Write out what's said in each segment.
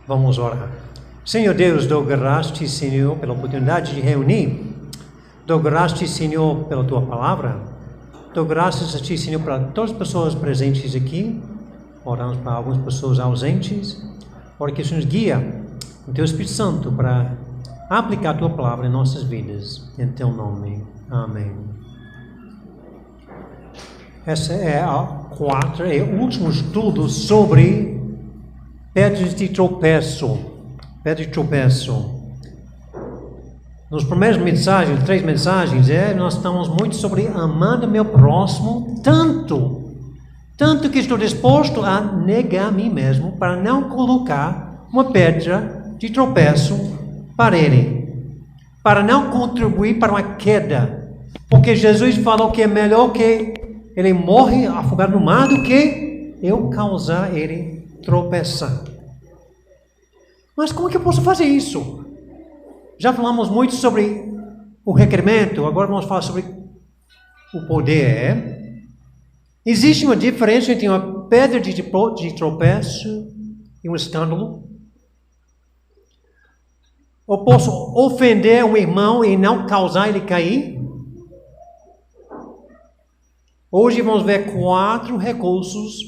Vamos orar. Senhor Deus, dou graças, Senhor, pela oportunidade de reunir. Dou graças, Senhor, pela Tua palavra. Dou graças a Ti, Senhor, para todas as pessoas presentes aqui. Oramos para algumas pessoas ausentes. Ora que o Senhor nos guia o Teu Espírito Santo para aplicar a Tua palavra em nossas vidas. Em Teu nome. Amém. Essa é o último estudo sobre pedras de tropeço. Pedra de tropeço. Nos primeiros mensagens, 3 mensagens, nós estamos muito sobre amando meu próximo, tanto que estou disposto a negar a mim mesmo para não colocar uma pedra de tropeço para ele, para não contribuir para uma queda, porque Jesus falou que é melhor que ele morre afogado no mar do que eu causar ele tropeçar. Mas como é que eu posso fazer isso? Já falamos muito sobre o requerimento, agora vamos falar sobre o poder. Existe uma diferença entre uma pedra de tropeço e um escândalo? Ou posso ofender um irmão e não causar ele cair? Hoje vamos ver 4 recursos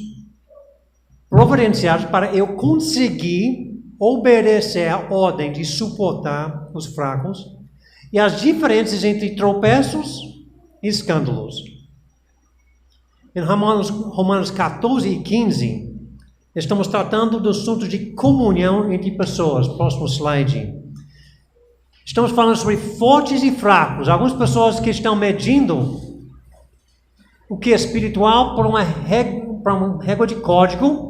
providenciados para eu conseguir obedecer a ordem de suportar os fracos e as diferenças entre tropeços e escândalos. Em Romanos 14 e 15, estamos tratando do assunto de comunhão entre pessoas. Próximo slide. Estamos falando sobre fortes e fracos. Algumas pessoas que estão medindo o que é espiritual por uma régua de código,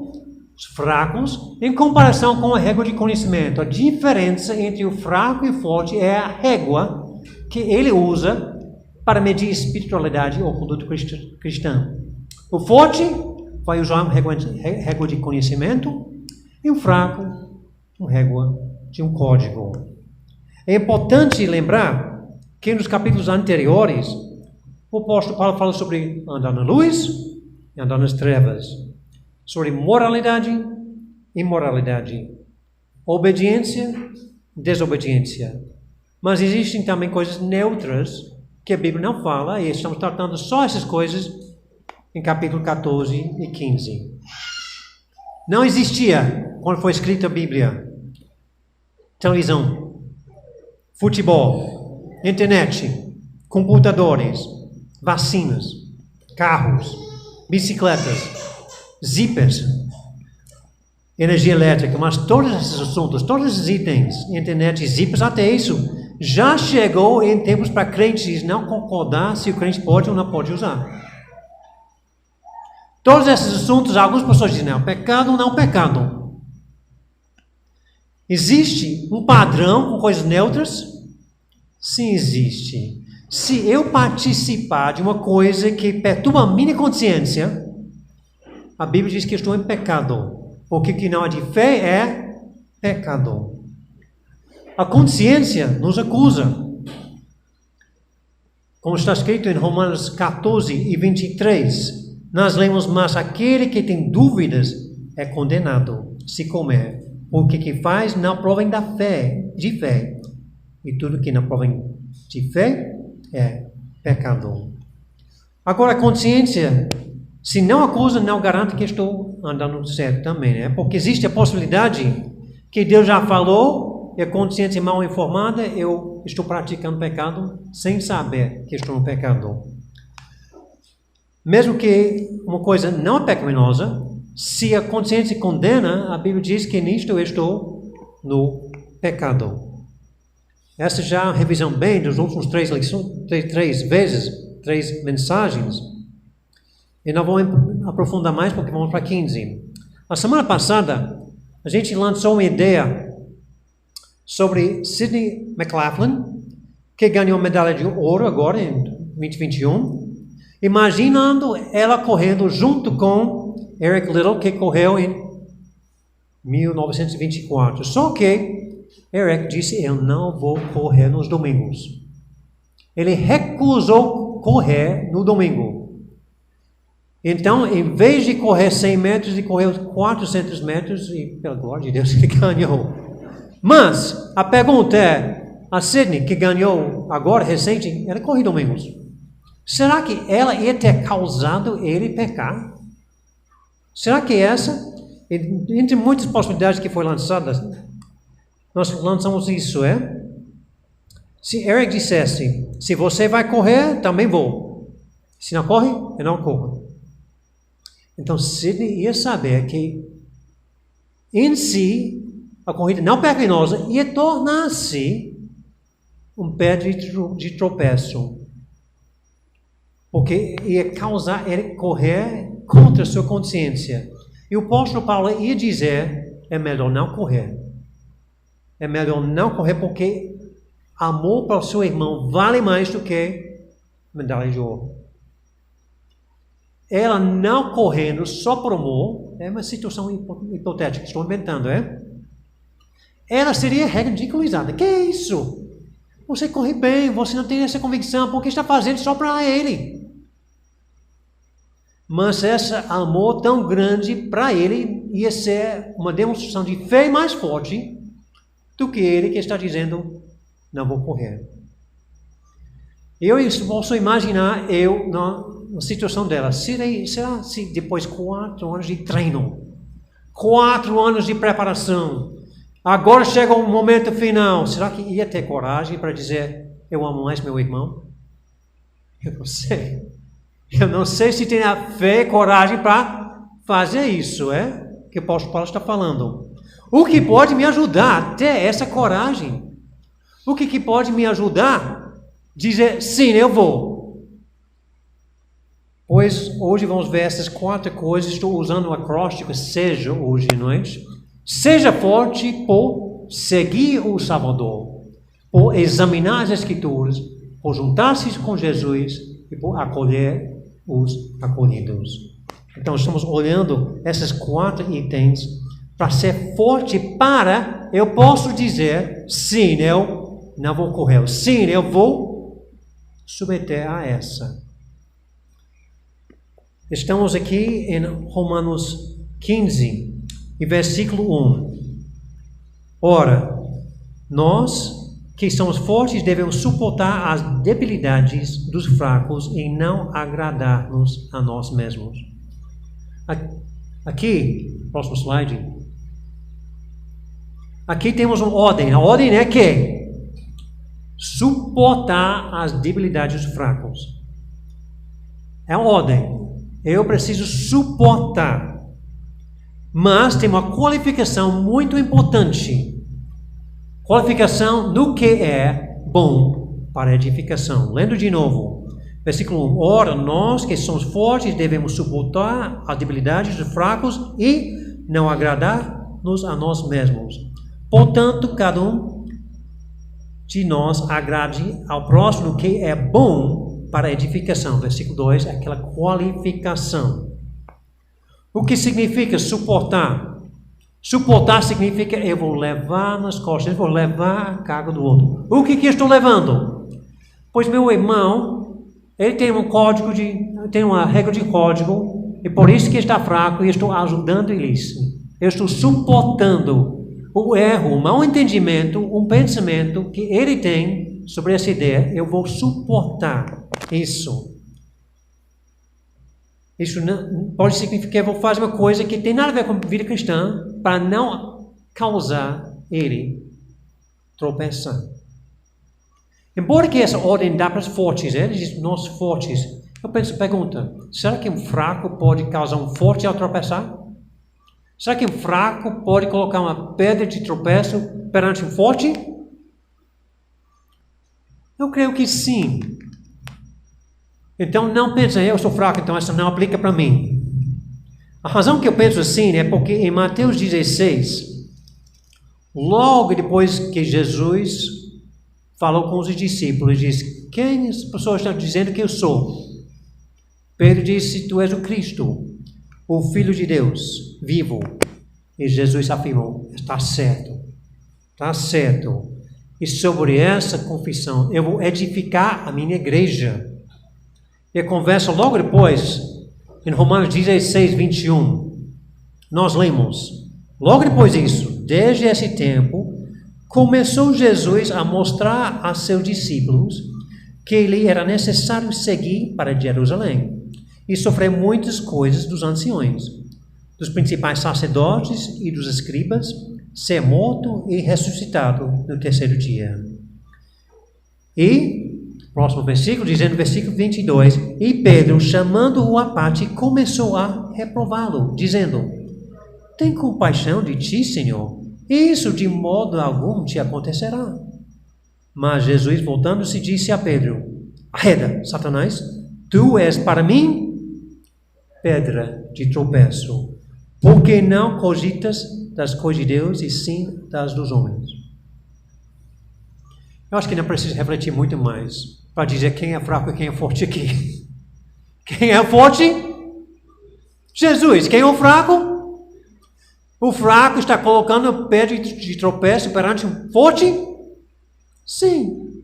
os fracos, em comparação com a régua de conhecimento. A diferença entre o fraco e o forte é a régua que ele usa para medir espiritualidade ou conduta cristã. O forte vai usar uma régua de conhecimento e o fraco uma régua de um código. É importante lembrar que nos capítulos anteriores o apóstolo Paulo fala sobre andar na luz e andar nas trevas, sobre moralidade e imoralidade, obediência e desobediência. Mas existem também coisas neutras que a Bíblia não fala, e estamos tratando só essas coisas em capítulo 14 e 15. Não existia, quando foi escrita a Bíblia, televisão, futebol, internet, computadores, vacinas, carros, bicicletas, zippers, energia elétrica, mas todos esses assuntos, todos esses itens, internet e zippers, até isso, já chegou em tempos para crentes não concordar se o crente pode ou não pode usar. Todos esses assuntos, algumas pessoas dizem, não, pecado ou não pecado. Existe um padrão com coisas neutras? Sim, existe. Se eu participar de uma coisa que perturba a minha consciência, a Bíblia diz que estou em pecado, porque o que não é de fé é pecado. A consciência nos acusa. Como está escrito em Romanos 14 e 23, nós lemos, mas aquele que tem dúvidas é condenado se comer, porque o que faz não provém de fé, e tudo que não provém de fé é pecado. Agora, a consciência, se não acusa, não garante que estou andando certo também, né? Porque existe a possibilidade que Deus já falou, e a consciência mal informada, eu estou praticando pecado sem saber que estou no pecado. Mesmo que uma coisa não é pecaminosa, se a consciência condena, a Bíblia diz que nisto eu estou no pecado. Essa já é uma revisão bem dos últimos 3 mensagens. E não vou aprofundar mais porque vamos para 15. A semana passada, a gente lançou uma ideia sobre Sidney McLaughlin, que ganhou medalha de ouro agora em 2021. Imaginando ela correndo junto com Eric Liddell, que correu em 1924. Só que Eric disse, eu não vou correr nos domingos. Ele recusou correr no domingo. Então, em vez de correr 100 metros, ele correu 400 metros e, pela glória de Deus, ele ganhou. Mas, a pergunta é, a Sidney, que ganhou agora, recente, ela correu domingos. Será que ela ia ter causado ele pecar? Será que essa, entre muitas possibilidades que foram lançadas, nós lançamos isso, Se Eric dissesse, se você vai correr, também vou. Se não corre, eu não corro. Então, Sidney ia saber que, em si, a corrida não pecaminosa ia tornar-se um pedra de tropeço. Porque ia causar ele correr contra a sua consciência. E o apóstolo Paulo ia dizer, é melhor não correr. É melhor não correr porque amor para o seu irmão vale mais do que medalha de ouro. Ela não correndo só por amor, é uma situação hipotética, estou inventando, Ela seria ridicularizada. Que é isso? Você corre bem, você não tem essa convicção, porque está fazendo só para ele. Mas esse amor tão grande para ele ia ser uma demonstração de fé mais forte do que ele que está dizendo, não vou correr. Eu posso imaginar na situação dela. Será se depois de 4 anos de treino, 4 anos de preparação, agora chega o momento final, será que ia ter coragem para dizer, eu amo mais meu irmão? Eu não sei. Eu não sei se tem a fé e coragem para fazer isso, que o apóstolo Paulo está falando. O que pode me ajudar a ter essa coragem? O que pode me ajudar a dizer, sim, eu vou? Pois hoje vamos ver essas 4 coisas. Estou usando o acróstico seja hoje à noite. Seja forte por seguir o Salvador, por examinar as Escrituras, por juntar-se com Jesus e por acolher os acolhidos. Então estamos olhando esses 4 itens para ser forte para, eu posso dizer, sim, eu não vou correr, sim, eu vou submeter a essa. Estamos aqui em Romanos 15, e versículo 1. Ora, nós que somos fortes devemos suportar as debilidades dos fracos e não agradar-nos a nós mesmos. Aqui, próximo slide. Aqui temos uma ordem. A ordem é que suportar as debilidades dos fracos. É uma ordem. Eu preciso suportar. Mas tem uma qualificação muito importante. Qualificação do que é bom para edificação. Lendo de novo. Versículo 1. Ora, nós que somos fortes devemos suportar as debilidades dos fracos e não agradar-nos a nós mesmos. Portanto, cada um de nós agrade ao próximo que é bom para edificação. Versículo 2, aquela qualificação. O que significa suportar? Suportar significa eu vou levar nas costas, eu vou levar a carga do outro. O que eu estou levando? Pois meu irmão, ele tem tem uma regra de código, e por isso que está fraco, e estou ajudando ele. Eu estou suportando o erro, o mau entendimento, um pensamento que ele tem sobre essa ideia. Eu vou suportar isso. Isso não pode significar que eu vou fazer uma coisa que tem nada a ver com a vida cristã para não causar ele tropeçar. Embora que essa ordem dá para os fortes, ele diz nós fortes. Eu pergunta, será que um fraco pode causar um forte ao tropeçar? Será que um fraco pode colocar uma pedra de tropeço perante um forte? Eu creio que sim. Então não pense, eu sou fraco, então essa não aplica para mim. A razão que eu penso assim é porque em Mateus 16, logo depois que Jesus falou com os discípulos, diz, quem as pessoas estão dizendo que eu sou? Pedro disse, tu és o Cristo, o Filho de Deus, vivo. E Jesus afirmou, está certo, está certo. E sobre essa confissão, eu vou edificar a minha igreja. E a conversa logo depois, Em Romanos 16, 21, nós lemos: logo depois disso, desde esse tempo, começou Jesus a mostrar a seus discípulos que lhe era necessário seguir para Jerusalém e sofrer muitas coisas dos anciões, dos principais sacerdotes e dos escribas, ser morto e ressuscitado no terceiro dia. E, próximo versículo, dizendo versículo 22, e Pedro, chamando-o à parte, começou a reprová-lo, dizendo: tem compaixão de ti, Senhor, isso de modo algum te acontecerá. Mas Jesus, voltando-se, disse a Pedro: arreda, Satanás, tu és para mim pedra de tropeço, porque não cogitas das coisas de Deus e sim das dos homens. Eu acho que não precisa refletir muito mais para dizer quem é fraco e quem é forte aqui. Quem é forte? Jesus. Quem é o fraco? O fraco está colocando pedra de tropeço perante um forte? Sim.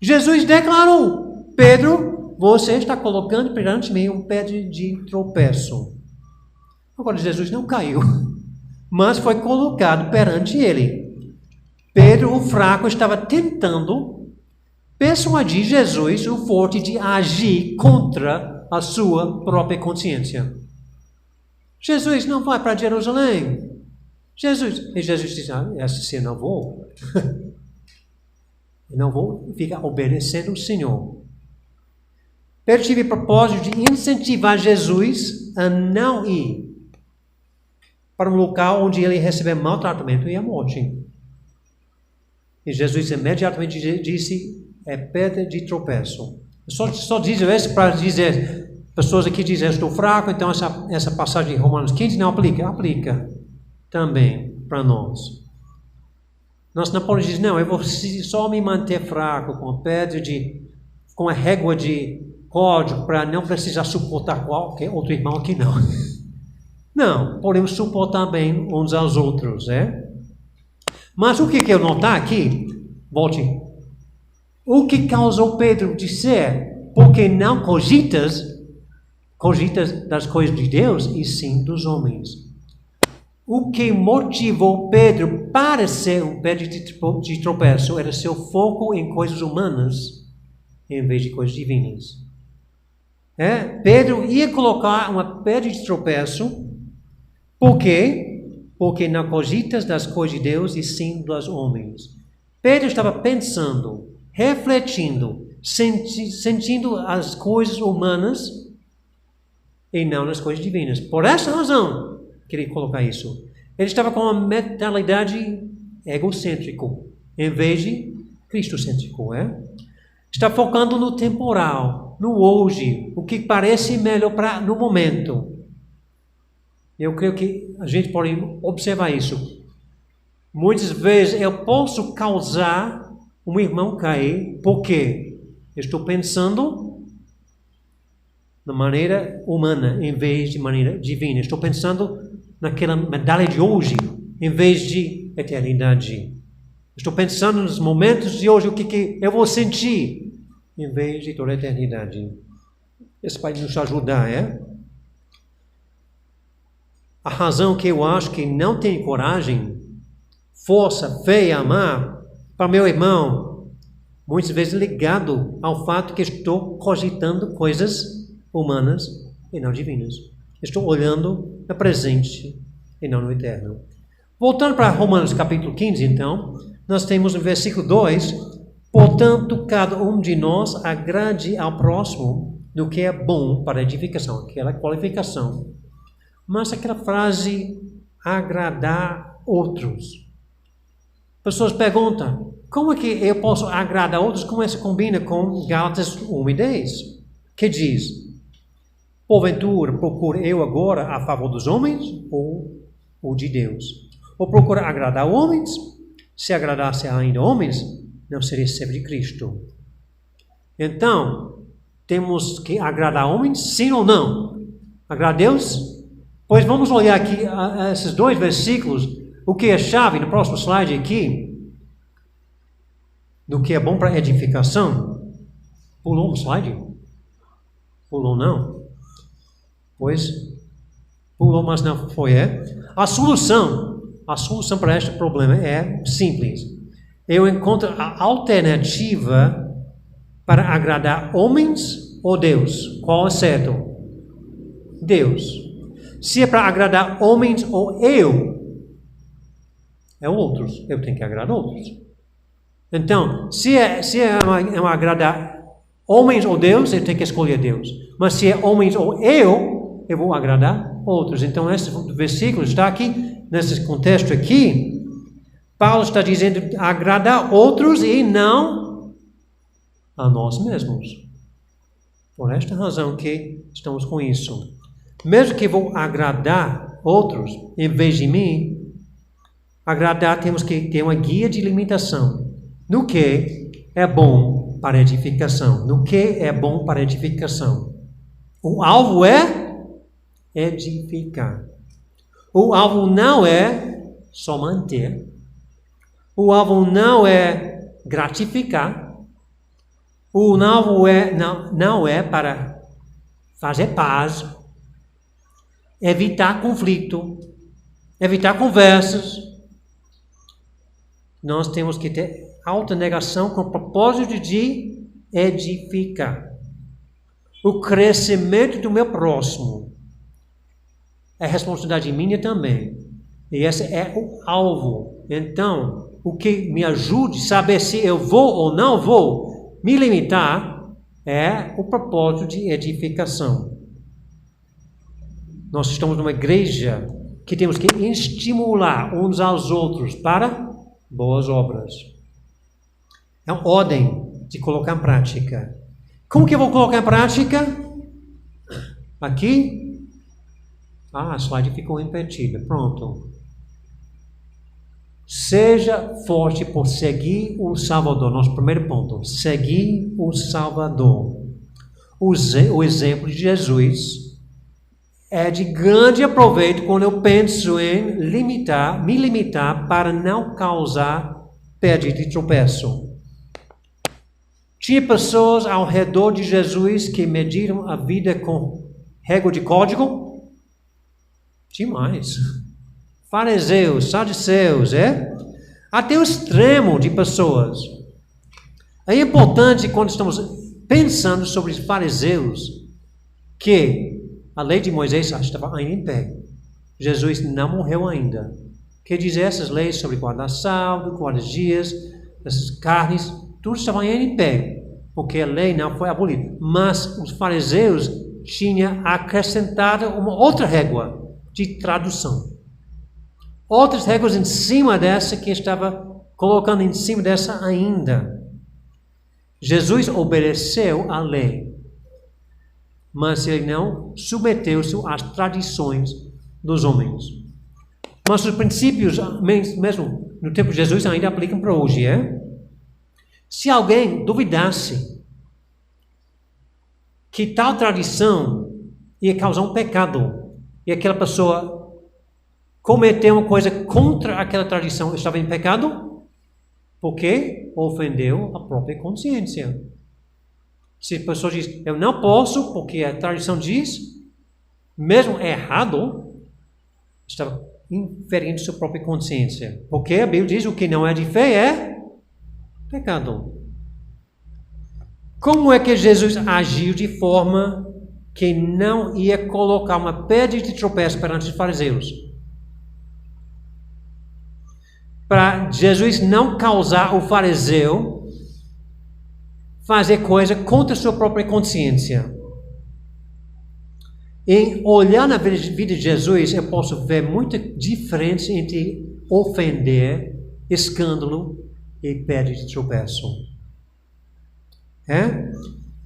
Jesus declarou: Pedro, você está colocando perante mim um pedra de tropeço. Agora, Jesus não caiu, mas foi colocado perante ele. Pedro, o fraco, estava tentando persuadir Jesus, o forte, de agir contra a sua própria consciência. Jesus não vai para Jerusalém. E Jesus diz: assim eu não vou. Eu não vou ficar obedecendo o Senhor. Pedro teve o propósito de incentivar Jesus a não ir para um local onde ele receber maltratamento e a morte. E Jesus imediatamente disse: é pedra de tropeço. Só diz isso para dizer, pessoas aqui dizem: estou fraco, então essa passagem de Romanos 15 não aplica. Aplica também para nós. Nós não podemos dizer: não, eu vou só me manter fraco com a régua de código para não precisar suportar qualquer outro irmão aqui, não. Não, podemos suportar bem uns aos outros, Mas o que eu notar aqui, volte, o que causou Pedro dizer: porque não cogitas das coisas de Deus e sim dos homens. O que motivou Pedro para ser um pedra de tropeço era seu foco em coisas humanas em vez de coisas divinas. Pedro ia colocar uma pedra de tropeço. Por quê? Porque não cogitas das coisas de Deus e sim dos homens. Pedro estava pensando, refletindo, sentindo as coisas humanas e não nas coisas divinas. Por essa razão, queria colocar isso. Ele estava com uma mentalidade egocêntrica, em vez de cristocêntrico, Está focando no temporal, no hoje, o que parece melhor no momento. Eu creio que a gente pode observar isso. Muitas vezes eu posso causar um irmão cair porque estou pensando na maneira humana em vez de maneira divina. Estou pensando naquela medalha de hoje em vez de eternidade. Estou pensando nos momentos de hoje, o que eu vou sentir em vez de toda a eternidade. Isso vai nos ajudar, A razão que eu acho que não tenho coragem, força, fé e amar para meu irmão, muitas vezes ligado ao fato que estou cogitando coisas humanas e não divinas. Estou olhando no presente e não no eterno. Voltando para Romanos capítulo 15, então, nós temos no versículo 2, portanto, cada um de nós agrade ao próximo no que é bom para a edificação, aquela qualificação. Mas aquela frase, agradar outros. Pessoas perguntam: como é que eu posso agradar outros? Como isso combina com Gálatas 1 e 10? Que diz: porventura, procuro eu agora a favor dos homens ou de Deus? Ou procuro agradar homens? Se agradasse ainda homens, não seria servo de Cristo. Então, temos que agradar homens, sim ou não? Agradar a Deus? Pois vamos olhar aqui a esses dois versículos, o que é chave no próximo slide aqui, do que é bom para edificação. Pulou um slide? Pulou não? Pois, pulou, mas não foi. A solução para este problema é simples. Eu encontro a alternativa para agradar homens ou Deus. Qual é certo? Deus. Se é para agradar homens ou é outros. Eu tenho que agradar outros. Então, se é agradar homens ou Deus, eu tenho que escolher Deus. Mas se é homens ou eu vou agradar outros. Então, esse versículo está aqui, nesse contexto aqui, Paulo está dizendo agradar outros e não a nós mesmos. Por esta razão que estamos com isso. Mesmo que vou agradar outros em vez de mim, agradar temos que ter uma guia de limitação. No que é bom para edificação. No que é bom para edificação. O alvo é edificar. O alvo não é só manter. O alvo não é gratificar. O alvo não é para fazer paz, evitar conflito, evitar conversas. Nós temos que ter autonegação com o propósito de edificar. O crescimento do meu próximo é responsabilidade minha também. E esse é o alvo. Então, o que me ajude a saber se eu vou ou não vou me limitar é o propósito de edificação. Nós estamos numa igreja que temos que estimular uns aos outros para boas obras. É uma ordem de colocar em prática. Como que eu vou colocar em prática? Aqui. A slide ficou invertida. Pronto. Seja forte por seguir o Salvador. Nosso primeiro ponto. Seguir o Salvador. O exemplo de Jesus é de grande aproveito quando eu penso em me limitar para não causar perda de tropeço. Tinha pessoas ao redor de Jesus que mediram a vida com régua de código? Demais. Fariseus, saduceus, até o extremo de pessoas. É importante quando estamos pensando sobre os fariseus que a lei de Moisés estava ainda em pé. Jesus não morreu ainda. Quer dizer, essas leis sobre guardar sábado, guardar dias, essas carnes, tudo estava ainda em pé, porque a lei não foi abolida. Mas os fariseus tinham acrescentado uma outra régua de tradução. Outras regras em cima dessa que estava colocando em cima dessa ainda. Jesus obedeceu à lei, mas ele não submeteu-se às tradições dos homens. Mas os princípios, mesmo no tempo de Jesus, ainda aplicam para hoje, Se alguém duvidasse que tal tradição ia causar um pecado, e aquela pessoa cometeu uma coisa contra aquela tradição, estava em pecado, porque ofendeu a própria consciência. Se a pessoa diz, eu não posso, porque a tradição diz, mesmo errado, estava inferindo sua própria consciência. Porque a Bíblia diz, o que não é de fé é pecado. Como é que Jesus agiu de forma que não ia colocar uma pedra de tropeço perante os fariseus? Para Jesus não causar o fariseu fazer coisa contra a sua própria consciência. Em olhar na vida de Jesus, eu posso ver muita diferença entre ofender, escândalo e pedra de tropeço.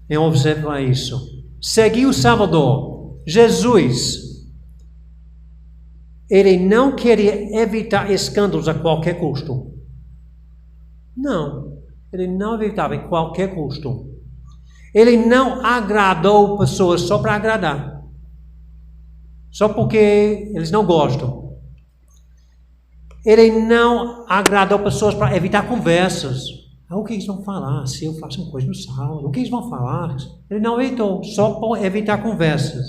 Eu observo isso. Seguir o Salvador. Jesus, ele não queria evitar escândalos a qualquer custo. Não, ele não evitava a qualquer custo. Ele não agradou pessoas só para agradar. Só porque eles não gostam. Ele não agradou pessoas para evitar conversas. O que eles vão falar se eu faço uma coisa no sábado? O que eles vão falar? Ele não evitou, só para evitar conversas.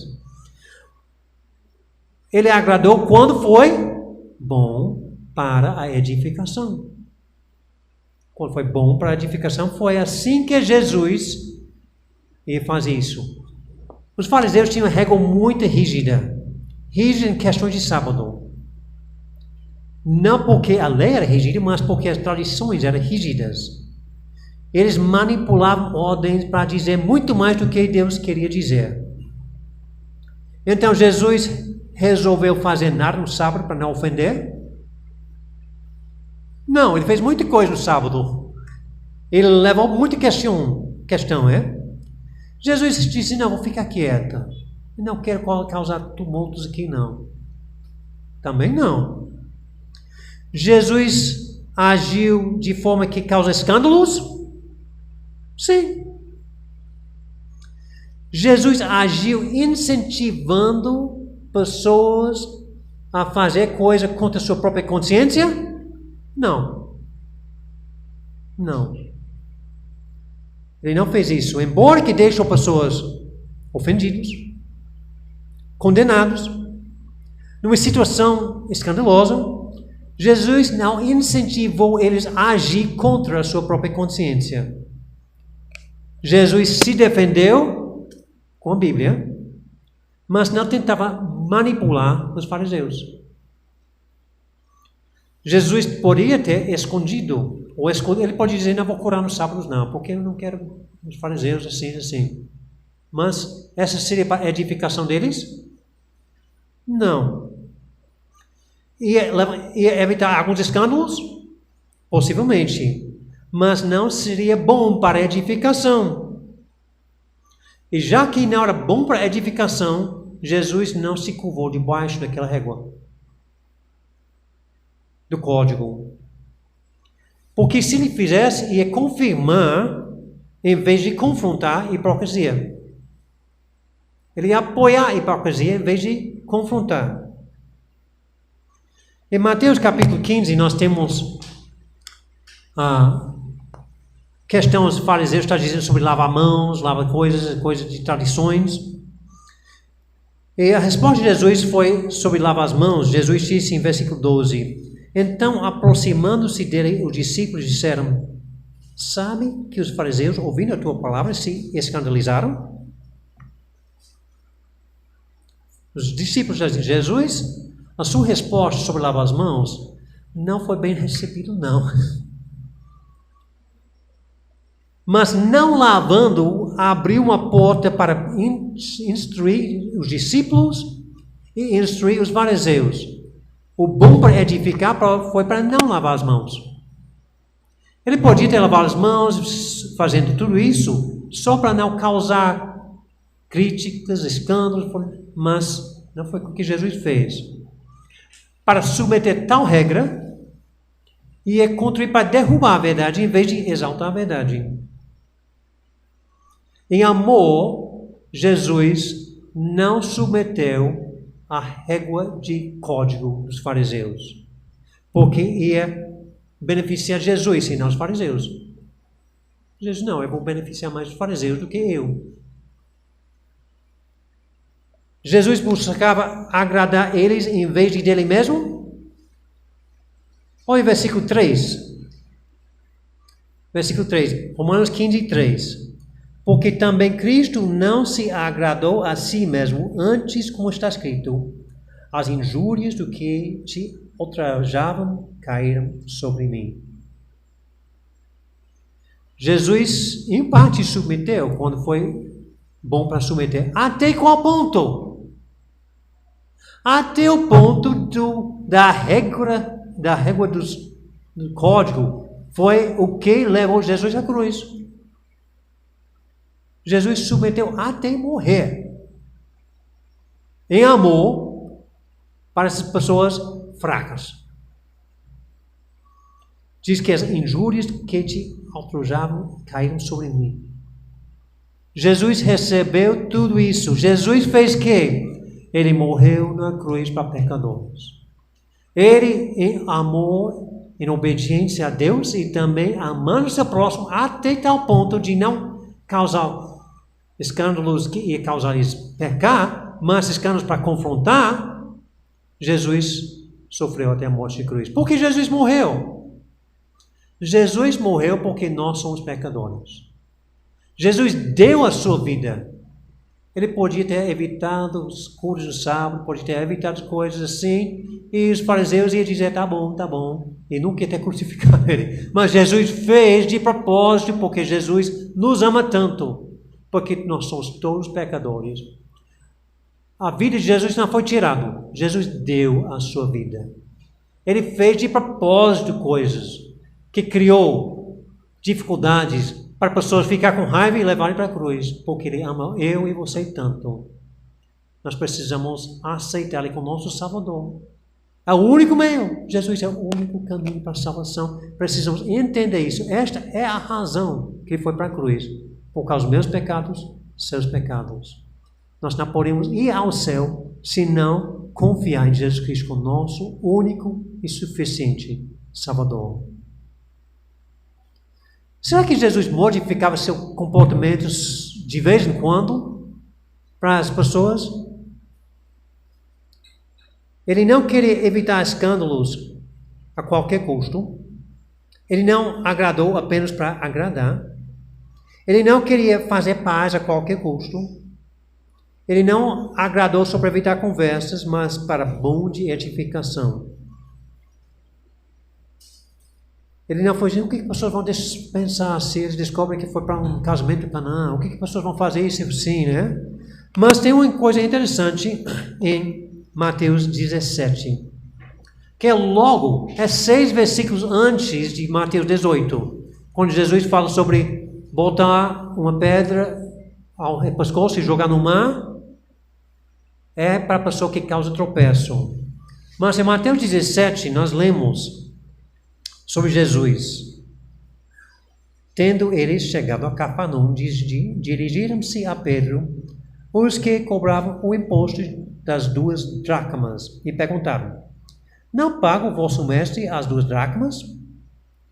Ele agradou quando foi bom para a edificação. Quando foi bom para a edificação, foi assim que Jesus ia fazer isso. Os fariseus tinham uma regra muito rígida em questões de sábado. Não porque a lei era rígida, mas porque as tradições eram rígidas. Eles manipulavam ordens para dizer muito mais do que Deus queria dizer. Então Jesus resolveu fazer nada no sábado para não ofender? Não, ele fez muita coisa no sábado. Ele levou muita questão, Jesus disse, não, vou ficar quieta. Eu não quero causar tumultos aqui, não. Também não. Jesus agiu de forma que causa escândalos? Sim. Jesus agiu incentivando pessoas a fazer coisa contra a sua própria consciência? Não. Não. Ele não fez isso. Embora que deixou pessoas ofendidas, condenados, numa situação escandalosa, Jesus não incentivou eles a agir contra a sua própria consciência. Jesus se defendeu com a Bíblia, mas não tentava manipular os fariseus. Jesus poderia ter escondido, ele pode dizer, não vou curar nos sábados não, porque eu não quero os fariseus assim. Mas essa seria para a edificação deles? Não. Ia evitar alguns escândalos? Possivelmente. Mas não seria bom para a edificação. E já que não era bom para a edificação, Jesus não se curvou debaixo daquela régua do código. Porque se ele fizesse, ia confirmar, em vez de confrontar a hipocrisia. Ele ia apoiar a hipocrisia, em vez de confrontar. Em Mateus capítulo 15, nós temos a questão dos fariseus, está dizendo sobre lavar mãos, lavar coisas de tradições. E a resposta de Jesus foi sobre lavar as mãos. Jesus disse em versículo 12, então, aproximando-se dele, os discípulos disseram, sabe que os fariseus, ouvindo a tua palavra, se escandalizaram? Os discípulos disseram, Jesus, a sua resposta sobre lavar as mãos não foi bem recebida, não. Mas não lavando, abriu uma porta para instruir os discípulos e instruir os fariseus. O bom para edificar foi para não lavar as mãos. Ele podia ter lavado as mãos, fazendo tudo isso, só para não causar críticas, escândalos, mas não foi o que Jesus fez. Para submeter tal regra, ia contribuir para derrubar a verdade, em vez de exaltar a verdade. Em amor, Jesus não submeteu a régua de código dos fariseus, porque ia beneficiar Jesus e não os fariseus. Jesus, não, eu vou beneficiar mais os fariseus do que eu. Jesus buscava agradar eles em vez de dele mesmo? Olha o versículo 3. Versículo 3, Romanos 15, 3. Porque também Cristo não se agradou a si mesmo, antes, como está escrito, as injúrias do que te ultrajavam caíram sobre mim. Jesus, em parte, submeteu, quando foi bom para submeter. Até qual ponto? Até o ponto da régua do código, foi o que levou Jesus à cruz. Jesus submeteu até morrer. Em amor para essas pessoas fracas. Diz que as injúrias que te ultrajavam caíram sobre mim. Jesus recebeu tudo isso. Jesus fez o quê? Ele morreu na cruz para pecadores. Ele, em amor, em obediência a Deus e também amando o seu próximo, até tal ponto de não causar escândalos que ia causar eles pecar, mas escândalos para confrontar, Jesus sofreu até a morte de cruz. Por que Jesus morreu? Jesus morreu porque nós somos pecadores. Jesus deu a sua vida. Ele podia ter evitado os cultos do sábado, podia ter evitado coisas assim, e os fariseus iam dizer, tá bom, e nunca ia ter crucificado ele. Mas Jesus fez de propósito, porque Jesus nos ama tanto, porque nós somos todos pecadores. A vida de Jesus não foi tirada, Jesus deu a sua vida. Ele fez de propósito coisas, que criou dificuldades, para pessoas ficar com raiva e levarem para a cruz, porque Ele ama eu e você tanto. Nós precisamos aceitar Ele como nosso Salvador. É o único meio. Jesus é o único caminho para a salvação. Precisamos entender isso. Esta é a razão que Ele foi para a cruz. Por causa dos meus pecados, seus pecados. Nós não podemos ir ao céu se não confiar em Jesus Cristo como nosso único e suficiente Salvador. Será que Jesus modificava seus comportamentos de vez em quando para as pessoas? Ele não queria evitar escândalos a qualquer custo. Ele não agradou apenas para agradar. Ele não queria fazer paz a qualquer custo. Ele não agradou só para evitar conversas, mas para bom de edificação. Ele não foi dizendo o que as pessoas vão pensar se eles descobrem que foi para um casamento de Canaã, o que as pessoas vão fazer isso assim, né? Mas tem uma coisa interessante em Mateus 17, que é 6 versículos antes de Mateus 18, quando Jesus fala sobre botar uma pedra ao pescoço e jogar no mar, é para a pessoa que causa tropeço. Mas em Mateus 17 nós lemos sobre Jesus. Tendo eles chegado a Cafarnaum, dirigiram-se a Pedro os que cobravam o imposto das 2 dracmas e perguntaram: não paga o vosso mestre as 2 dracmas?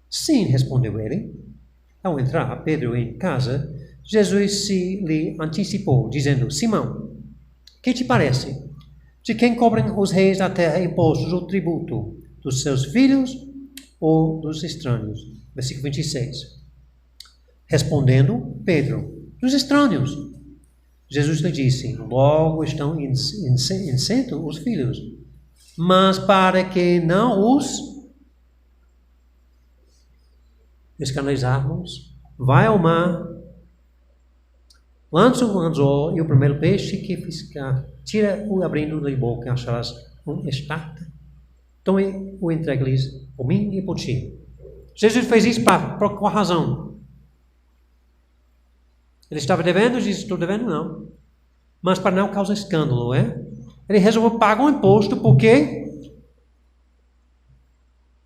Sim, respondeu ele. Ao entrar Pedro em casa, Jesus se lhe antecipou, dizendo: Simão, que te parece? De quem cobrem os reis da terra impostos ou tributo? Dos seus filhos ou dos estranhos? Versículo 26. Respondendo Pedro: dos estranhos. Jesus lhe disse: logo estão isento os filhos, mas para que não os escandalizarmos, vai ao mar, lança o anzol e o primeiro peixe que ficar, tira o abrindo-lhe boca, acharás um estátua. Tome o entregue-lhes por mim e por ti. Jesus fez isso por qual razão? Ele estava devendo? Disse: estou devendo, não. Mas para não causar escândalo, é? Ele resolveu pagar um imposto porque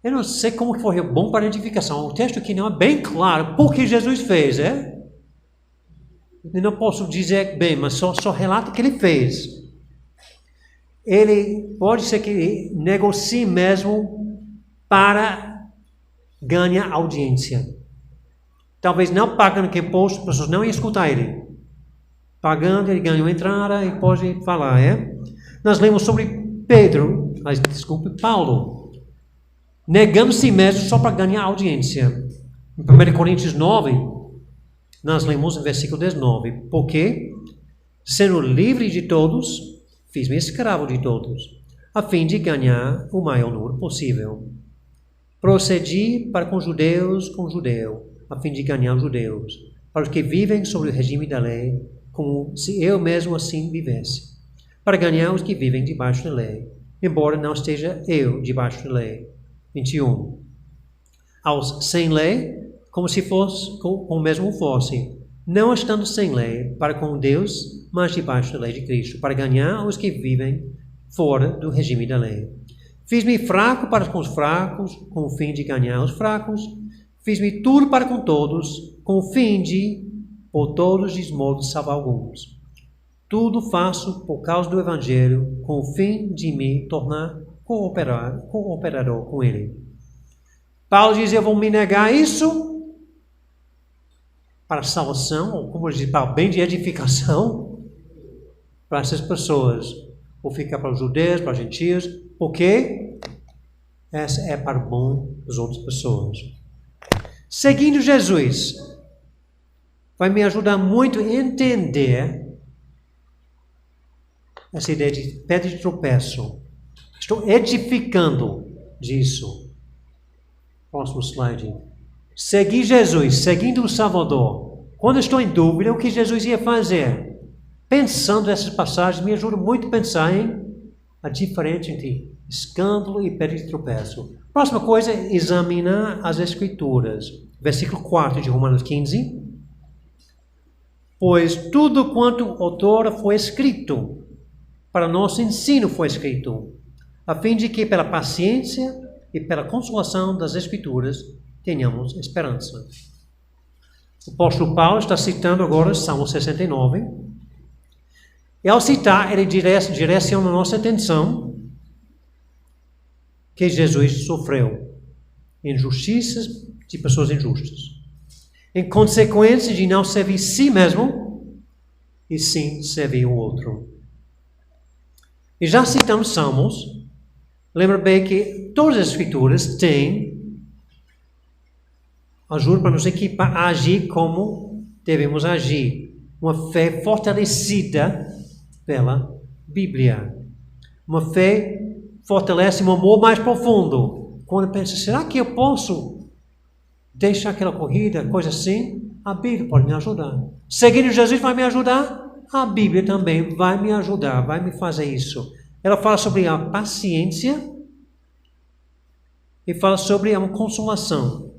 eu não sei como foi bom para a identificação. O texto aqui não é bem claro por que Jesus fez, é? Eu não posso dizer bem, mas só relato o que ele fez. Ele pode ser que ele negocie mesmo para ganhar audiência. Talvez não pagando que imposto, as pessoas não iam escutar ele. Pagando, ele ganhou entrada e pode falar, é? Nós lemos sobre Paulo, negando si mesmo só para ganhar audiência. Em 1 Coríntios 9, nós lemos no versículo 19, porque, sendo livre de todos, fiz-me escravo de todos, a fim de ganhar o maior número possível. Procedi para com judeus, com judeu, a fim de ganhar os judeus, para os que vivem sob o regime da lei, como se eu mesmo assim vivesse, para ganhar os que vivem debaixo da lei, embora não esteja eu debaixo da lei. 21. Aos sem lei, como se fosse, como mesmo fosse, não estando sem lei, para com Deus, mas debaixo da lei de Cristo, para ganhar os que vivem fora do regime da lei. Fiz-me fraco para com os fracos, com o fim de ganhar os fracos. Fiz-me tudo para com todos, com o fim de, por todos de modo, salvar alguns. Tudo faço por causa do Evangelho, com o fim de me tornar cooperador com ele. Paulo diz: eu vou me negar isso para a salvação, ou como diz, para o bem de edificação, para essas pessoas. Vou ficar para os judeus, para os gentios, Porque essa é para o bom das outras pessoas. Seguindo Jesus vai me ajudar muito a entender essa ideia de pedra de tropeço. Estou edificando disso. Próximo slide. Seguir Jesus, seguindo o Salvador. Quando estou em dúvida, o que Jesus ia fazer? Pensando nessas passagens, me ajuda muito a pensar em a diferença entre escândalo e pedra de tropeço. Próxima coisa é examinar as Escrituras. Versículo 4 de Romanos 15. Pois tudo quanto outrora foi escrito, para nosso ensino foi escrito, a fim de que pela paciência e pela consolação das Escrituras tenhamos esperança. O apóstolo Paulo está citando agora Salmo 69. E ao citar, ele direciona a nossa atenção que Jesus sofreu injustiças de pessoas injustas, em consequência de não servir si mesmo, e sim servir o outro. E já citamos Salmos, lembra bem que todas as Escrituras têm ajuda para nos equipar a agir como devemos agir. Uma fé fortalecida pela Bíblia. Uma fé fortalece um amor mais profundo. Quando pensa, será que eu posso deixar aquela corrida, coisa assim? A Bíblia pode me ajudar. Seguindo Jesus vai me ajudar? A Bíblia também vai me ajudar, vai me fazer isso. Ela fala sobre a paciência e fala sobre a consolação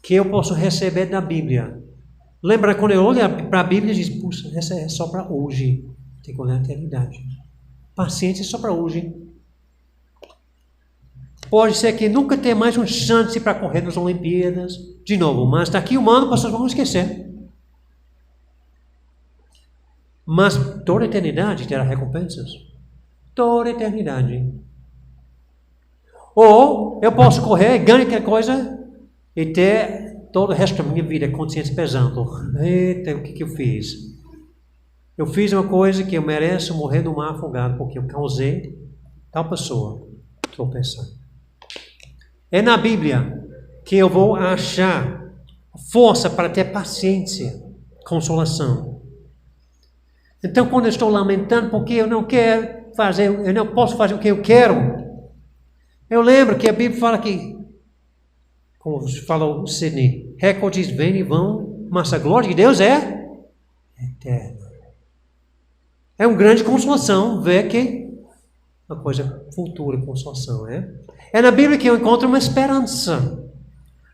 que eu posso receber da Bíblia. Lembra quando eu olho para a Bíblia e diz, puxa, essa é só para hoje. Tem que olhar a eternidade. Paciência é só para hoje. Pode ser que nunca tenha mais uma chance para correr nas Olimpíadas de novo, mas daqui um ano vocês vão esquecer. Mas toda a eternidade terá recompensas. Toda a eternidade. Ou eu posso correr, ganhar aquela coisa e ter todo o resto da minha vida consciência pesando. Eita, o que eu fiz? Eu fiz uma coisa que eu mereço morrer no mar afogado porque eu causei tal pessoa tropeçar. É na Bíblia que eu vou achar força para ter paciência, consolação. Então, quando eu estou lamentando porque eu não quero fazer, eu não posso fazer o que eu quero, eu lembro que a Bíblia fala que, como falou Sidney, recordes vêm e vão, mas a glória de Deus é eterna. É uma grande consolação ver que uma coisa futura, consolação, é na Bíblia que eu encontro uma esperança.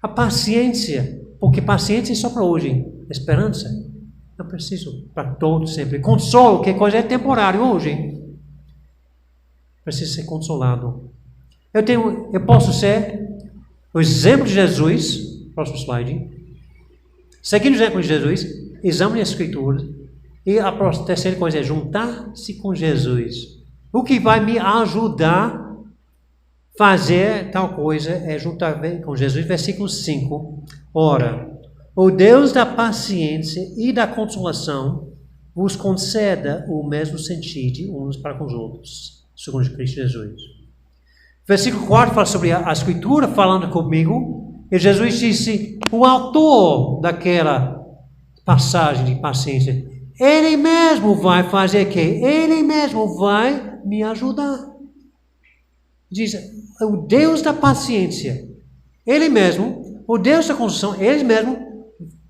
A paciência, porque paciência é só para hoje. Esperança, eu preciso para todos sempre. Consolo, que coisa é temporário hoje. Preciso ser consolado. Eu posso ser o exemplo de Jesus, próximo slide. Seguindo o exemplo de Jesus, examine as Escrituras. E a terceira coisa é juntar-se com Jesus. O que vai me ajudar a fazer tal coisa é juntar com Jesus. Versículo 5. Ora, o Deus da paciência e da consolação vos conceda o mesmo sentido uns para com os outros, segundo Cristo Jesus. Versículo 4 fala sobre a Escritura falando comigo. E Jesus disse, o autor daquela passagem de paciência, Ele mesmo vai fazer o quê? Ele mesmo vai me ajudar. Diz, o Deus da paciência, Ele mesmo, o Deus da consolação, Ele mesmo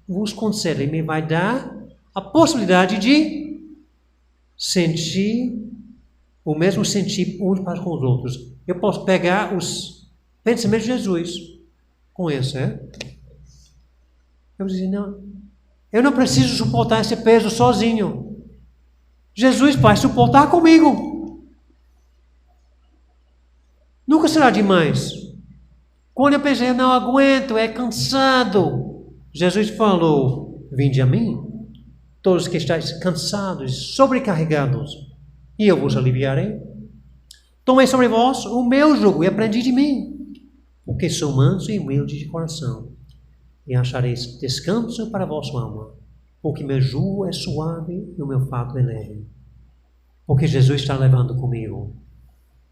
vos concede, Ele me vai dar a possibilidade de sentir o mesmo sentir uns para com os outros. Eu posso pegar os pensamentos de Jesus com isso, Eu vou dizer, não, eu não preciso suportar esse peso sozinho. Jesus vai suportar comigo. Nunca será demais. Quando eu pensei, eu não aguento, é cansado. Jesus falou, vinde a mim, todos que estáis cansados e sobrecarregados, e eu vos aliviarei. Tomei sobre vós o meu jugo e aprendi de mim, porque sou manso e humilde de coração, e achareis descanso para a vossa alma, porque meu jugo é suave e o meu fardo é leve. Porque Jesus está levando comigo.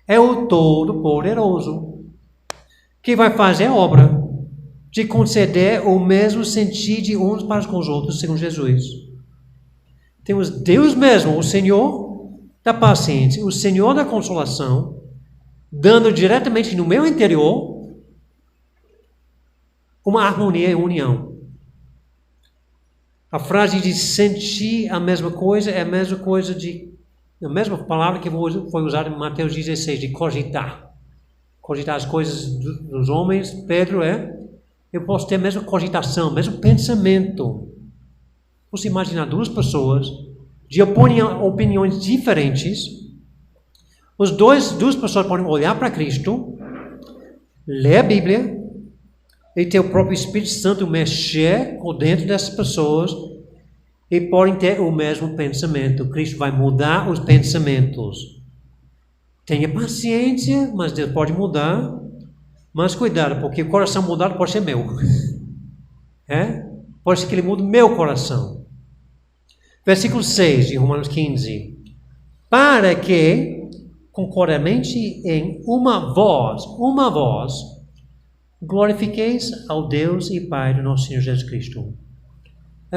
é o Todo-Poderoso, que vai fazer a obra de conceder o mesmo sentido de uns para com os outros, segundo Jesus. Temos Deus mesmo, o Senhor da paciência, o Senhor da consolação, dando diretamente no meu interior uma harmonia e união. A frase de sentir a mesma coisa é a mesma coisa a mesma palavra que foi usada em Mateus 16, de cogitar. Cogitar as coisas dos homens, Pedro eu posso ter a mesma cogitação, o mesmo pensamento. Você imagina duas pessoas de opiniões diferentes. Duas pessoas podem olhar para Cristo, ler a Bíblia e ter o próprio Espírito Santo mexer por dentro dessas pessoas e podem ter o mesmo pensamento. Cristo vai mudar os pensamentos. Tenha paciência, mas Deus pode mudar. Mas cuidado, porque o coração mudado pode ser meu. Pode ser que ele mude meu coração. Versículo 6 de Romanos 15. Para que, concordamente em uma voz, glorifiqueis ao Deus e Pai do nosso Senhor Jesus Cristo.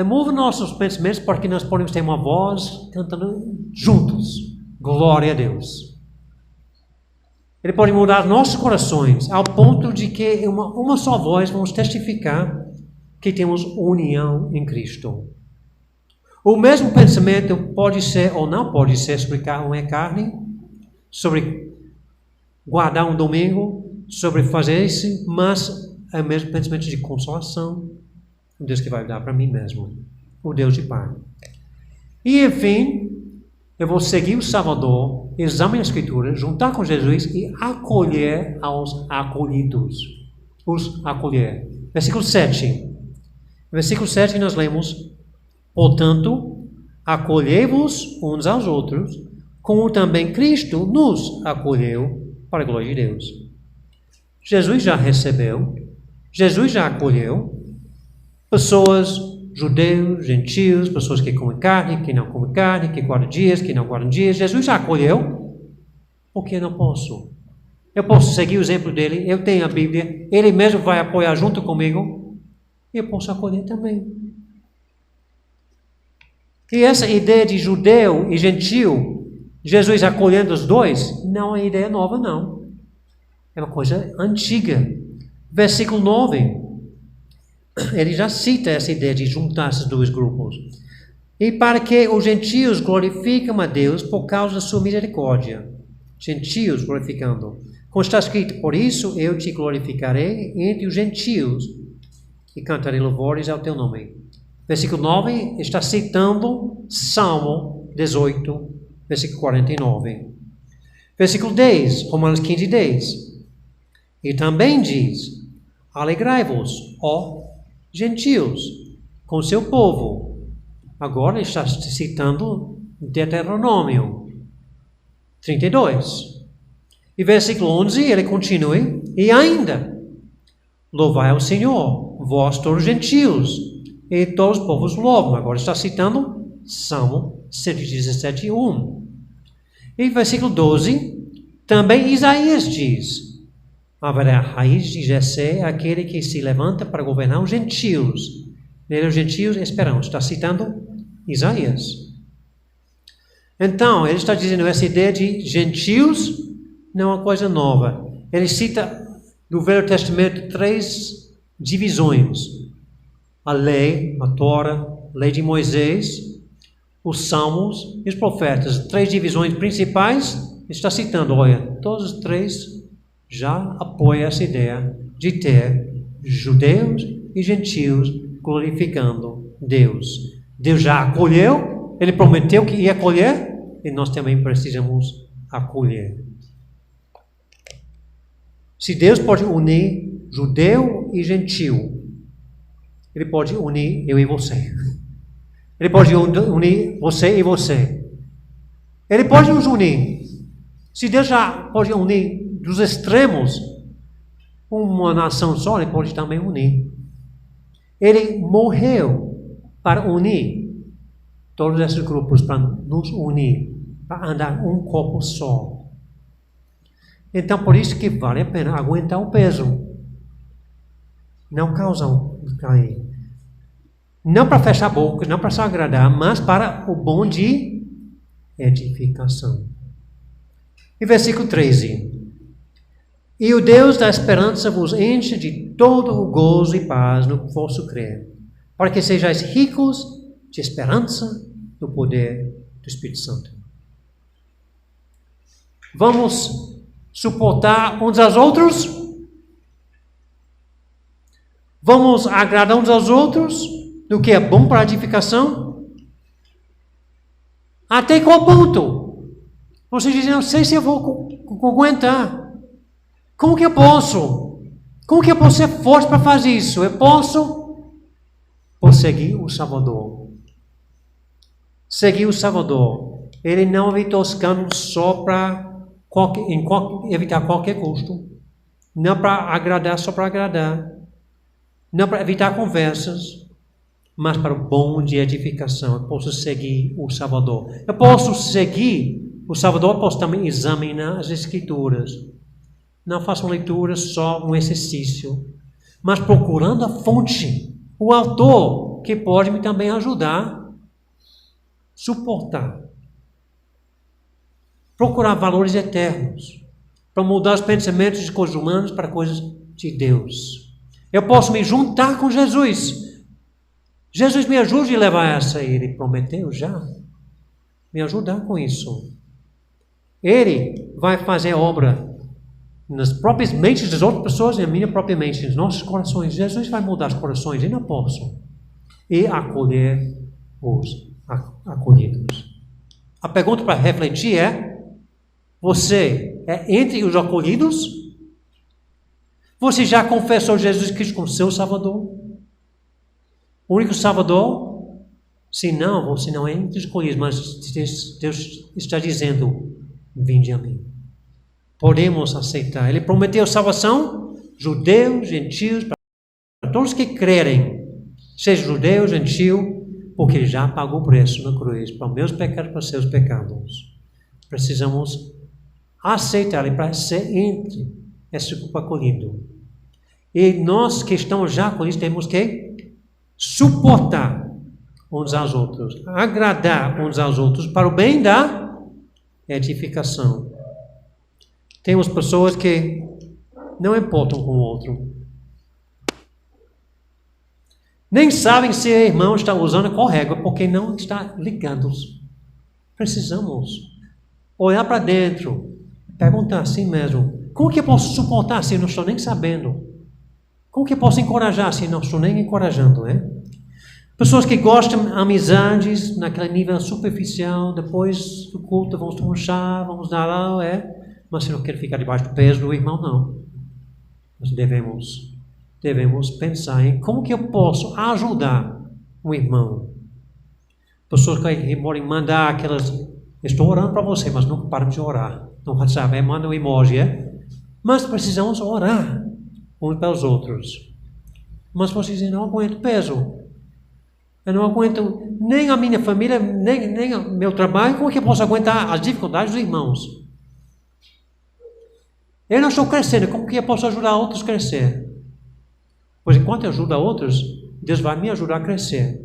Move nossos pensamentos para que nós podemos ter uma voz cantando juntos. Glória a Deus. Ele pode mudar nossos corações ao ponto de que uma só voz vamos testificar que temos união em Cristo. O mesmo pensamento pode ser ou não pode ser sobre comer carne, sobre guardar um domingo, sobre fazer isso, mas é o mesmo pensamento de consolação. O Deus que vai dar para mim mesmo. O Deus de Pai. E enfim, eu vou seguir o Salvador, examinar a Escritura, juntar com Jesus e acolher aos acolhidos. Os acolher. Versículo 7. Versículo 7 nós lemos: portanto, acolhei-vos uns aos outros, como também Cristo nos acolheu para a glória de Deus. Jesus já recebeu, Jesus já acolheu pessoas, judeus, gentios, pessoas que comem carne, que não comem carne, que guardam dias, que não guardam dias. Jesus já acolheu. Por que eu não posso? Eu posso seguir o exemplo dele, eu tenho a Bíblia, ele mesmo vai apoiar junto comigo, e eu posso acolher também. E essa ideia de judeu e gentio, Jesus acolhendo os dois, não é ideia nova, não. É uma coisa antiga. Versículo 9. Ele já cita essa ideia de juntar esses dois grupos. E para que os gentios glorifiquem a Deus por causa da sua misericórdia. Gentios glorificando. Como está escrito: por isso eu te glorificarei entre os gentios e cantarei louvores ao teu nome. Versículo 9 está citando Salmo 18, versículo 49. Versículo 10, Romanos 15, 10. E também diz: alegrai-vos, ó gentios, com seu povo. Agora está citando Deuteronômio 32. E versículo 11, ele continua: e ainda, louvai ao Senhor, vós todos os gentios, e todos os povos louvam. Agora está citando Salmo 117, 1. E versículo 12, também Isaías diz: haverá a raiz de Jessé, aquele que se levanta para governar os gentios. Nele os gentios esperam. Está citando Isaías. Então, ele está dizendo essa ideia de gentios não é uma coisa nova. Ele cita do Velho Testamento 3 divisões. A lei, a Torá, a lei de Moisés, os Salmos e os profetas. 3 divisões principais. Está citando, olha, todos os 3 já apoia essa ideia de ter judeus e gentios glorificando Deus. Deus já acolheu, ele prometeu que ia acolher, e nós também precisamos acolher. Se Deus pode unir judeu e gentio, ele pode unir eu e você. Ele pode unir você e você. Ele pode nos unir. Se Deus já pode unir dos extremos, uma nação só, ele pode também unir. Ele morreu para unir todos esses grupos, para nos unir, para andar um corpo só. Então, por isso que vale a pena aguentar o peso. Não causam cair. Não para fechar a boca, não para se agradar, mas para o bom de edificação. E versículo 13. E o Deus da esperança vos enche de todo o gozo e paz no vosso crer, para que sejais ricos de esperança no poder do Espírito Santo. Vamos suportar uns aos outros? Vamos agradar uns aos outros do que é bom para a edificação? Até qual ponto? Você diz, não sei se eu vou aguentar. Como que eu posso? Como que eu posso ser forte para fazer isso? Eu posso seguir o Salvador. Seguir o Salvador. Ele não evitou escândalos só para evitar qualquer custo. Não para agradar só para agradar. Não para evitar conversas. Mas para o bom de edificação. Eu posso seguir o Salvador. Eu posso seguir o Salvador. Eu posso também examinar as Escrituras. Não façam leitura só um exercício, mas procurando a fonte, o autor, que pode me também ajudar a suportar. Procurar valores eternos, para mudar os pensamentos de coisas humanas para coisas de Deus. Eu posso me juntar com Jesus. Jesus me ajude a levar essa, ele prometeu já. Me ajudar com isso. Ele vai fazer obra nas próprias mentes das outras pessoas e na minha própria mente, nos nossos corações. Jesus vai mudar os corações, eu não posso. E acolher os acolhidos. A pergunta para refletir é, você é entre os acolhidos? Você já confessou Jesus Cristo como seu Salvador? O único Salvador? Se não, você não é entre os acolhidos, mas Deus está dizendo, vinde a mim. Podemos aceitar. Ele prometeu salvação, judeus, gentios, para todos que crerem, seja judeu, gentio, porque ele já pagou o preço na cruz, para os meus pecados, para os seus pecados. Precisamos aceitar ele para ser entre esse grupo acolhido. E nós que estamos já acolhidos, temos que suportar uns aos outros, agradar uns aos outros, para o bem da edificação. Temos pessoas que não importam com o outro. Nem sabem se o irmão está usando qual régua, porque não está ligados. Precisamos olhar para dentro, perguntar assim mesmo, como que eu posso suportar se eu não estou nem sabendo? Como que eu posso encorajar se eu não estou nem encorajando, né? Pessoas que gostam de amizades naquele nível superficial, depois do culto vamos tomar um chá, vamos dar lá, mas se não quer ficar debaixo do peso do irmão, não. Nós devemos pensar em como que eu posso ajudar o irmão. Pessoas que podem mandar aquelas, estou orando para você, mas não param de orar. Não sabe, manda um emoji, Mas precisamos orar uns para os outros. Mas vocês dizem, não aguento peso. Eu não aguento nem a minha família, nem o meu trabalho. Como é que eu posso aguentar as dificuldades dos irmãos? Eu não estou crescendo, como que eu posso ajudar outros a crescer? Pois enquanto eu ajudo a outros, Deus vai me ajudar a crescer.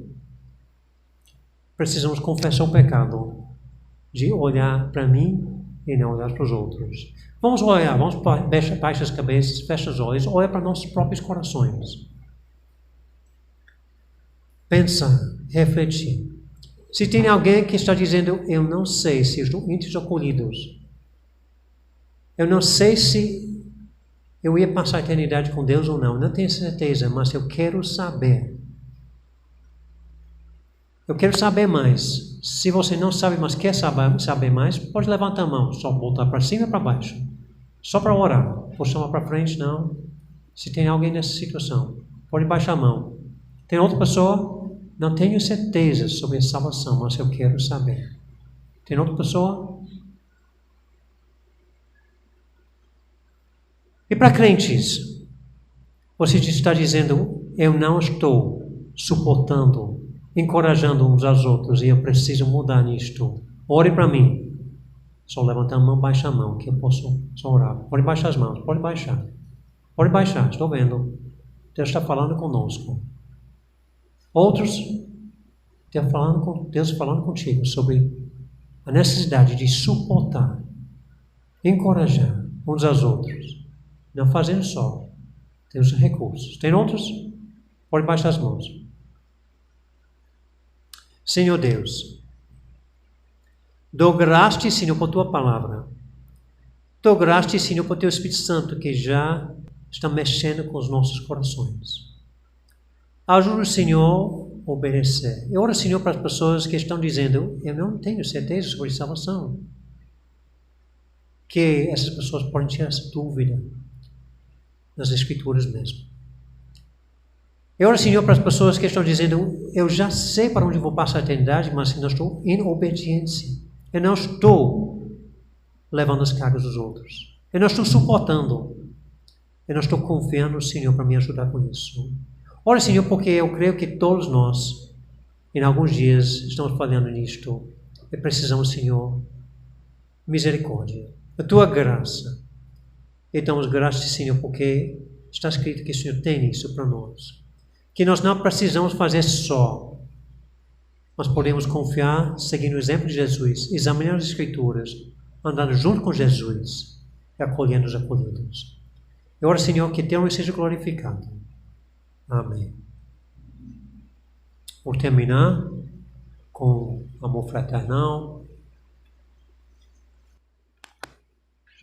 Precisamos confessar o pecado, de olhar para mim e não olhar para os outros. Vamos olhar, vamos baixar as cabeças, fecha os olhos, olha para nossos próprios corações. Pensa, refletir. Se tem alguém que está dizendo, eu não sei se estou entre os acolhidos, eu não sei se eu ia passar a eternidade com Deus ou não tenho certeza, mas eu quero saber. Eu quero saber mais. Se você não sabe, mas quer saber mais, pode levantar a mão, só botar para cima e para baixo. Só para orar. Pode chamar para frente, não. Se tem alguém nessa situação, pode baixar a mão. Tem outra pessoa? Não tenho certeza sobre a salvação, mas eu quero saber. Tem outra pessoa? E para crentes, você está dizendo, eu não estou suportando, encorajando uns aos outros e eu preciso mudar nisto. Ore para mim. Só levantando a mão, baixa a mão, que eu posso só orar. Pode baixar as mãos, pode baixar. Pode baixar, estou vendo. Deus está falando conosco. Outros, Deus falando contigo sobre a necessidade de suportar, encorajar uns aos outros. Não fazendo só. Tem os recursos. Tem outros? Pode baixar as mãos. Senhor Deus, dou graças, Senhor, por Tua palavra. Dou graças, Senhor, por Teu Espírito Santo, que já está mexendo com os nossos corações. Ajuda o Senhor a obedecer. Eu oro, Senhor, para as pessoas que estão dizendo, eu não tenho certeza sobre salvação. Que essas pessoas podem ter essa dúvida nas Escrituras mesmo. Eu oro, Senhor, para as pessoas que estão dizendo, eu já sei para onde vou passar a eternidade, mas eu não estou em obediência. Eu não estou levando as cargas dos outros. Eu não estou suportando. Eu não estou confiando no Senhor para me ajudar com isso. Ora, Senhor, porque eu creio que todos nós, em alguns dias, estamos falhando nisto. E precisamos, Senhor, misericórdia, a Tua graça. E damos graças, Senhor, porque está escrito que o Senhor tem isso para nós. Que nós não precisamos fazer só, mas podemos confiar, seguindo o exemplo de Jesus, examinando as Escrituras, andando junto com Jesus e acolhendo os acolhidos. Eu oro, Senhor, que Teu nome seja glorificado. Amém. Vou terminar com amor fraternal.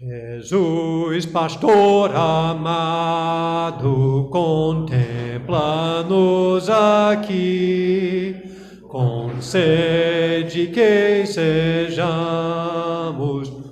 Jesus, pastor amado, contempla-nos aqui, concede que sejamos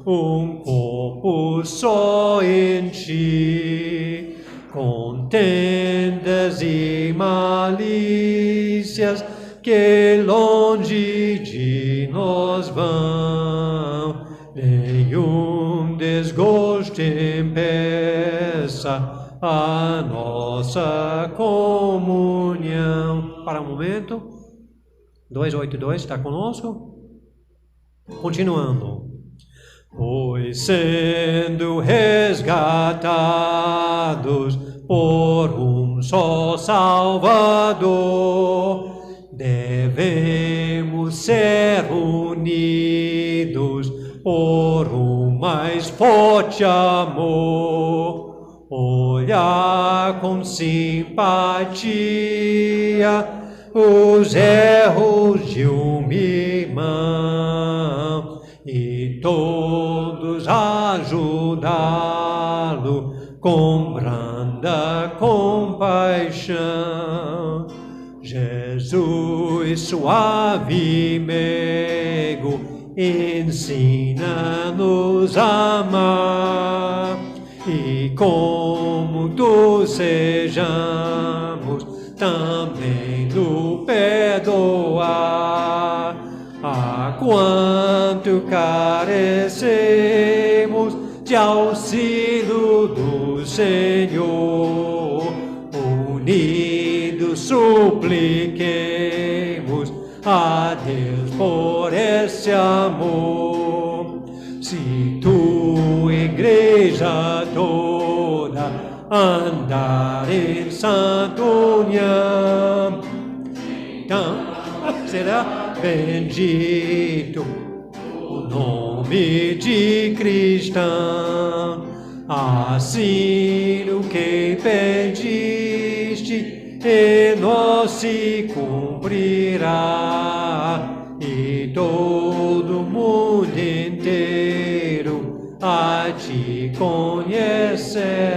um corpo só em Ti, contendas e malícias que longe de nós vão, nenhum desgosto impeça a nossa comunhão. Para um momento, 282 está conosco? Continuando. Pois sendo resgatados por um só Salvador, devemos ser unidos por um mais forte amor, olhar com simpatia os erros de um irmão e todos ajudá-lo com branda compaixão. Jesus, suave meigo, ensina-nos a amar e como Tu sejamos também no perdoar. A quanto carecemos de auxílio do Senhor, unidos supliquemos a Deus por esse amor. Se Tu, igreja toda, andar em santa união, então será bendito o nome de cristão. Assim o que pediste em nós se cumprirá, e todo mundo inteiro a Ti conhecerá.